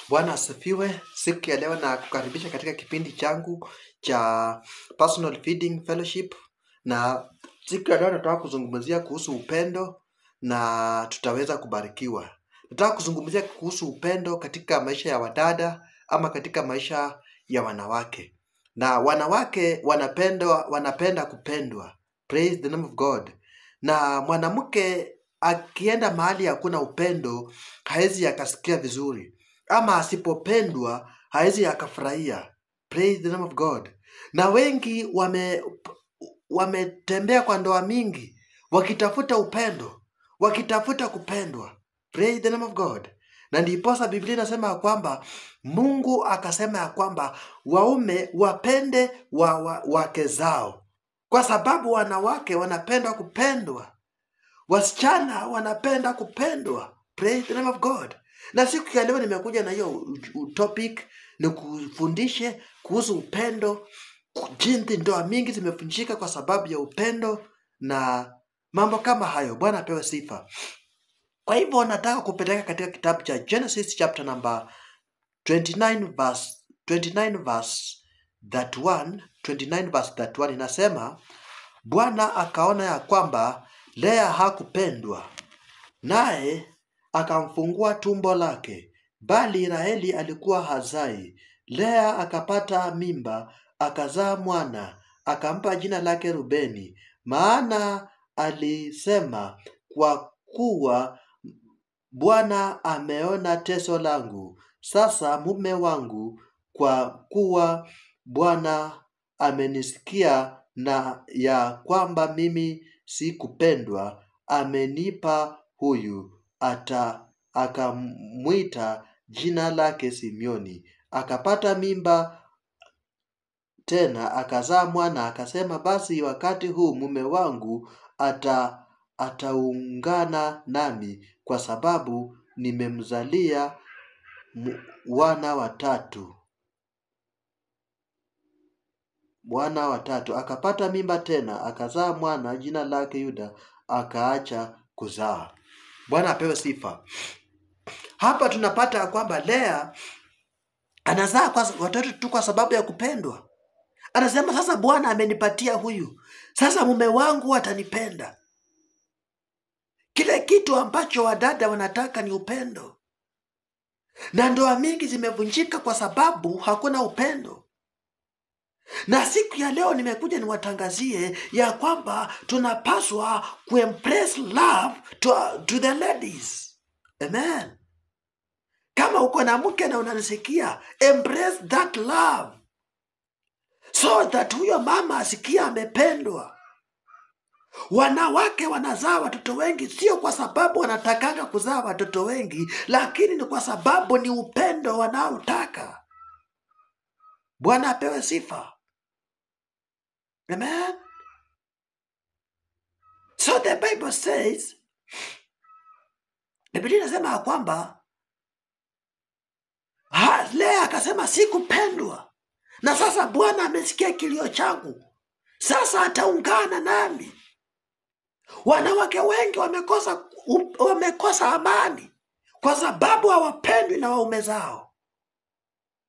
Bwana asifiwe. Siku ya leo na kukaribisha katika kipindi changu cha Personal Feeding Fellowship, na siku ya leo nataka kuzungumzia kuhusu upendo na tutaweza kubarikiwa. Nataka kuzungumzia kuhusu upendo katika maisha ya wadada ama katika maisha ya wanawake. Na wanawake wanapenda kupendwa. Praise the name of God. Na mwanamke akienda mahali hakuna upendo haezi akasikia vizuri, ama asipopendwa haezi akafurahia. Praise the name of God. Na wengi wametembea kwa ndoa mingi wakitafuta upendo, wakitafuta kupendwa. Praise the name of God. Na ndiposa Biblia inasema ya kwamba Mungu akasema ya kwamba waume wapende wake zao, kwa sababu wanawake wanapenda kupendwa, wasichana wanapenda kupendwa. Praise the name of God. Na siku ya leo nimekuja na hiyo topic, ni kufundishe kuhusu upendo, jinsi ndoa mingi zimevunjika kwa sababu ya upendo na mambo kama hayo. Bwana apewe sifa. Kwa hivyo nataka kupeleka katika kitabu cha Genesis chapter number 29 verse that 1 inasema, Bwana akaona ya kwamba Lea hakupendwa, naye akamfungua tumbo lake, bali Raheli alikuwa hazai. Lea akapata mimba, akazaa mwana, akampa jina lake Rubeni, maana alisema, kwa kuwa Bwana ameona teso langu, sasa mume wangu, kwa kuwa Bwana amenisikia na ya kwamba mimi sikupendwa, amenipa huyu. Akamwita jina lake Simeoni. Akapata mimba tena, akazaa mwana, akasema, basi wakati huu mume wangu ataungana nami, kwa sababu nimemzalia wana watatu. Akapata mimba tena, akazaa mwana, jina lake Yuda, akaacha kuzaa. Bwana apewe sifa. Hapa tunapata kwamba Lea anazaa watoto tu kwa sababu ya kupendwa. Anasema, sasa Bwana amenipatia huyu, sasa mume wangu atanipenda. Kile kitu ambacho wadada wanataka ni upendo, na ndoa mingi zimevunjika kwa sababu hakuna upendo. Na siku ya leo nimekuja niwatangazie ya kwamba tunapaswa kuimpress love to the ladies. Amen. Kama uko na mke na unanisikia, embrace that love, so that huyo mama asikia amependwa. Wanawake wanazaa watoto wengi sio kwa sababu wanatakanga kuzaa watoto wengi, lakini ni kwa sababu ni upendo wanaotaka. Bwana apewe sifa. Amen. So the Bible says, Biblia inasema ya kwamba Lea akasema sikupendwa, na sasa Bwana amesikia kilio changu, sasa ataungana nami. Wanawake wengi wamekosa amani kwa sababu hawapendwi na waume zao.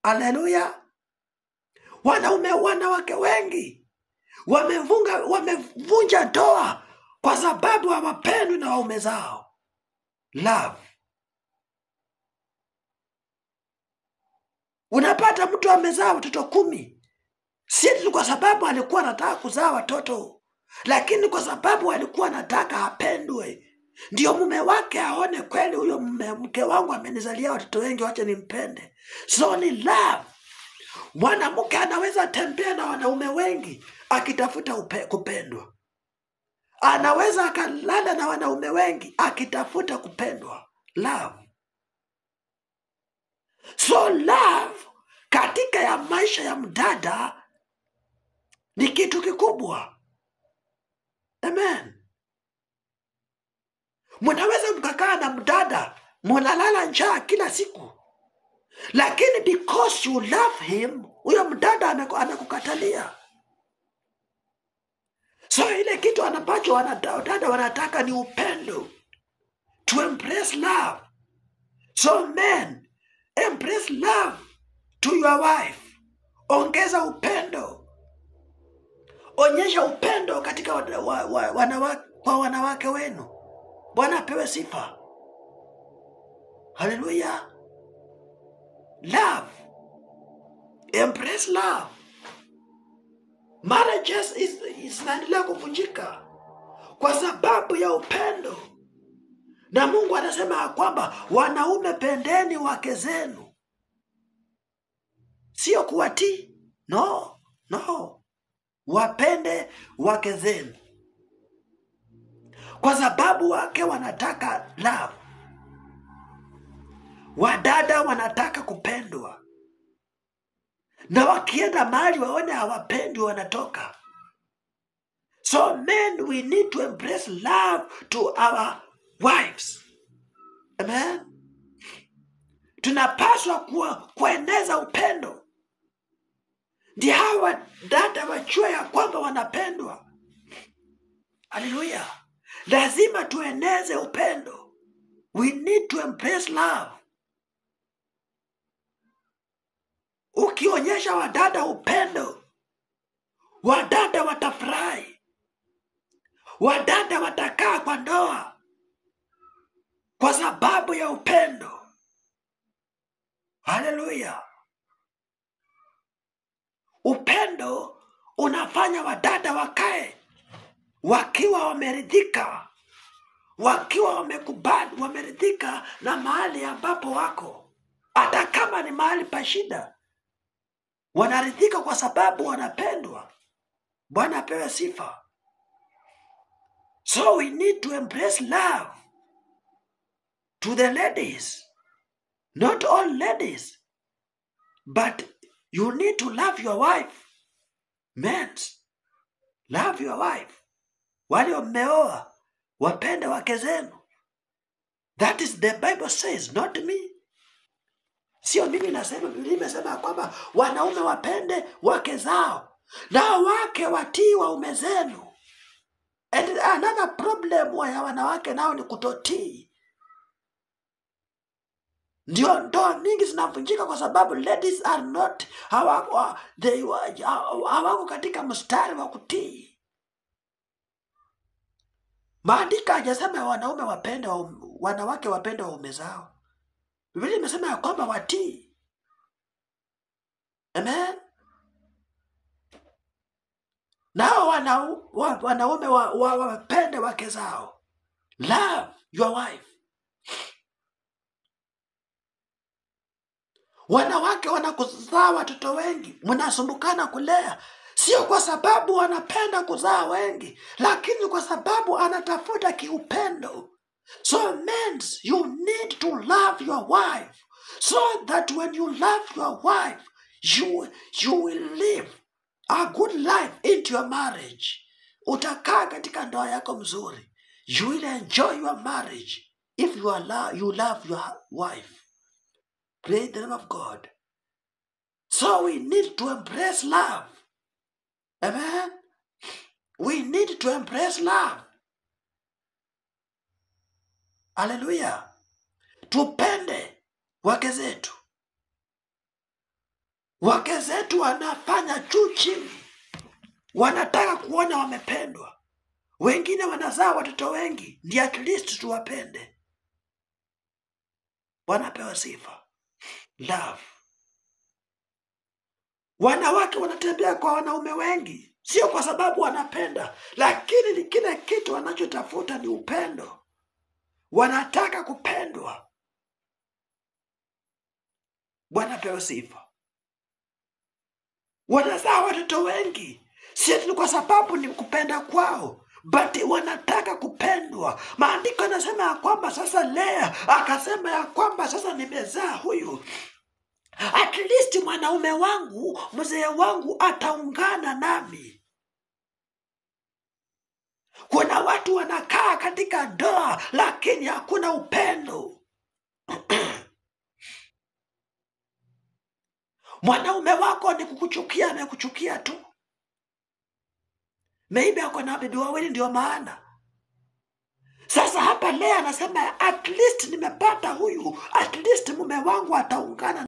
Haleluya. Wanawake wengi wamevunja ndoa kwa sababu hawapendwi na waume zao. Love. Unapata mtu amezaa watoto 10, si kwa sababu alikuwa anataka kuzaa watoto, lakini kwa sababu alikuwa anataka apendwe. Ndio mume wake aone, kweli huyo mke wangu amenizalia watoto wengi, wacha nimpende. So ni love. Mwanamke anaweza tembea na wanaume wengi akitafuta kupendwa. Anaweza akalala na wanaume wengi akitafuta kupendwa. Love. So love katika ya maisha ya mdada ni kitu kikubwa. Amen. Mnaweza mkakaa na mdada, mnalala njaa kila siku, lakini because you love him, huyo mdada amekukatalia. So ile kitu ambacho wadada wanataka ni upendo, to embrace love. So men, Embrace love to your wife. Ongeza upendo. Onyesha upendo katika wanawake wenu. Bwana apewe sifa. Hallelujah. Love. Embrace love. Marriages zinaendelea kuvunjika kwa sababu ya upendo. Na Mungu anasema kwamba wanaume, pendeni wake zenu. Sio kuwatii. No. Wapende wake zenu. Kwa sababu wake wanataka love. Wadada wanataka kupendwa. Na wakienda mahali waone hawapendwi wanatoka. So men, we need to embrace love to our wives. Amen. Tunapaswa kueneza upendo. Ndio hawa dada wajue ya kwamba wanapendwa. Hallelujah. Lazima tueneze upendo. We need to embrace love. Ukionyesha wadada upendo, wadada watafurahi. Wadada watakaa kwa ndoa kwa sababu ya upendo. Hallelujah. Upendo unafanya wadada wakae wakiwa wameridhika, wakiwa wamekubali, wameridhika na mahali ambapo wako. Hata kama ni mahali pa shida, wanaridhika kwa sababu wanapendwa. Bwana apewe sifa. So we need to embrace love to the ladies. Not all ladies, but you need to love your wife. Men, love your wife. Wale mmeoa, wapende wake zenu. That is the Bible says, not me. Sio mimi nasema, Biblia imesema kwamba wanaume wapende wake zao na wake watii waume zenu. And another problem ya wanawake nao ni kutotii. Ndio ndoa mingi zinavunjika kwa sababu ladies are not, hawako katika mstari wa kutii. Maandiko hajasema wanaume wapende wanawake wapende waume zao. Biblia imesema ya kwamba watii. Amen. Nao wanaume wapende wake zao. Love your wife. Wanawake wanakuzaa watoto wengi, mnasumbukana kulea. Sio kwa sababu wanapenda kuzaa wengi, lakini kwa sababu anatafuta kiupendo. So men, you need to love your wife, so that when you love your wife, you will live a good life into your marriage. Utakaa katika ndoa yako mzuri. You will enjoy your marriage if you love your wife. Praise the name of God. So we need to embrace love. Amen. We need to embrace love. Hallelujah. Tupende wake zetu. Wake zetu wanafanya juu chini. Wanataka kuona wamependwa. Wengine wanazaa watoto wengi, ndio at least tuwapende. Wanapewa sifa. Love. Wanawake wanatembea kwa wanaume wengi, sio kwa sababu wanapenda, lakini ni kile kitu wanachotafuta ni upendo. Wanataka kupendwa. Bwana apewe sifa. Wanazaa watoto wengi, sio kwa sababu ni kupenda kwao, but wanataka kupendwa. Maandiko yanasema ya kwamba sasa Lea akasema ya kwamba sasa nimezaa huyu, at least mwanaume wangu, mzee wangu ataungana nami. Kuna watu wanakaa katika ndoa lakini hakuna upendo. Mwanaume wako ni kukuchukia, amekuchukia tu. Maybe ako na bibi wawili ndio maana. Sasa hapa leo anasema at least nimepata huyu, at least mume wangu ataungana